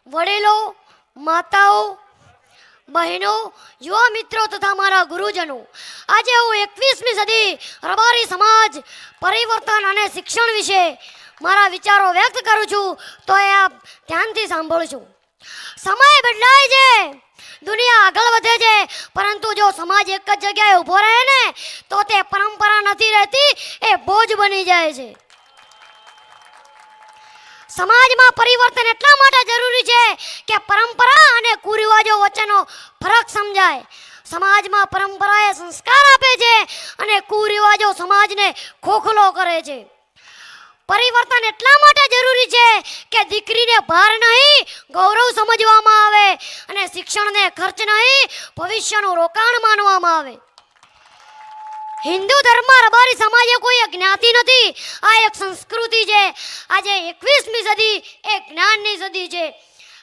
વડીલો, માતાઓ, બહેનો, યુવા મિત્રો તથા મારા ગુરુજનો, આજે હું 21મી સદી રબારી સમાજ પરિવર્તન અને શિક્ષણ વિશે મારા વિચારો વ્યક્ત કરું છું, તો એ આપ ધ્યાનથી સાંભળજો. સમય બદલાય છે, દુનિયા આગળ વધે છે, પરંતુ જો સમાજ એક જ જગ્યાએ ઊભો રહે ને તો તે પરંપરા નથી રહેતી, એ બોજ બની જાય છે. સમાજમાં પરિવર્તન એટલા માટે જરૂરી છે કે પરંપરા અને કુરિવાજો વચ્ચેનો ફરક સમજાય. સમાજમાં પરંપરા એ સંસ્કાર આપે છે અને કુરિવાજો સમાજને ખોખલો કરે છે. પરિવર્તન એટલા માટે જરૂરી છે કે દીકરીને ભાર નહીં ગૌરવ સમજવામાં આવે અને શિક્ષણને ખર્ચ નહીં ભવિષ્યનું રોકાણ માનવામાં આવે. હિન્દુ ધર્મમાં રબારી સમાજે કોઈ જ્ઞાતિ નથી, આ એક સંસ્કૃતિ છે. આજે 21મી સદી એ જ્ઞાનની સદી છે.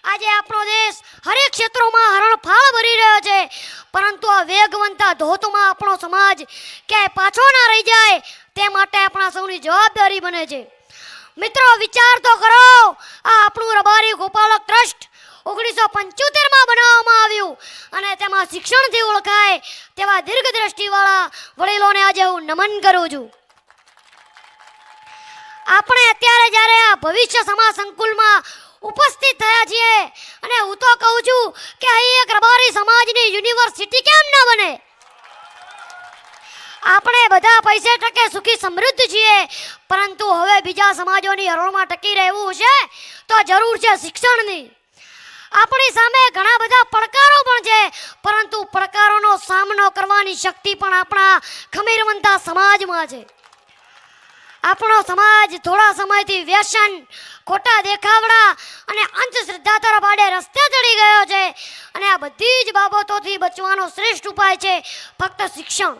આજે આપણો દેશ હરેક ક્ષેત્રોમાં હરણફાળ ભરી રહ્યો છે, પરંતુ આ વેગવંતા ધોધમાં આપણો સમાજ ક્યાંય પાછો ના રહી જાય તે માટે આપણા સૌની જવાબદારી બને છે. મિત્રો, વિચાર તો કરો, આ આપણું રબારી ગોપાલક ટ્રસ્ટ 1975માં બનાવવામાં આવ્યું અને તેમાં શિક્ષણથી ઓળખાય તેવા દીર્ઘદ્રષ્ટિવાળા વડીલોને આજે હું નમન કરું છું. આપણે અત્યારે જ્યારે આ ભવિષ્ય સમાજ સંકુલમાં ઉપસ્થિત થયા છીએ અને હું તો કહું છું કે અહીં એક રબારી સમાજની યુનિવર્સિટી કેમ ન બને? આપણે બધા પૈસે ટકે સુખી સમૃદ્ધ છીએ, પરંતુ હવે બીજા સમાજોની હરોળમાં ટકી રહેવું છે તો જરૂર છે શિક્ષણની. આપણી સામે ઘણા બધા પડકારો પણ છે, પરંતુ પડકારોનો સામનો કરવાની શક્તિ પણ આપણા ખમીરવંતા સમાજમાં છે. આપણો સમાજ થોડા સમયથી વ્યસન, ખોટા દેખાવડા અને અંધશ્રદ્ધા તરફ આડે રસ્તે ચડી ગયો છે અને આ બધી જ બાબતોથી બચવાનો શ્રેષ્ઠ ઉપાય છે ફક્ત શિક્ષણ.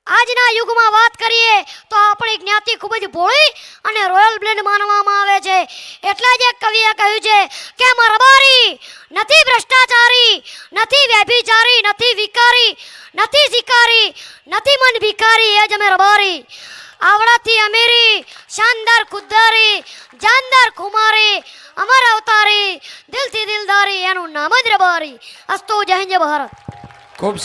આજના યુગમાં વાત કરીએ તો આપણી જ્ઞાતિ ખૂબ જ ભોળી અને રોયલ બ્લડ માનવામાં આવે છે. એટલે જ એક કવિએ કહ્યું છે કે અમે રબારી નથી, ભ્રષ્ટાચારી નથી, વ્યભિચારી નથી, વિકારી નથી, શિકારી નથી, મન ભિખારી, એ જ અમે રબારી. આવડાથી અમીરી, શાનદાર ખુદદારી, જાનદાર ખુમારી, અમર અવતારી, દિલથી દિલદારી, એનું નામ જ રબારી. અસ્તો જય હિન્દ ભારત. ખૂબ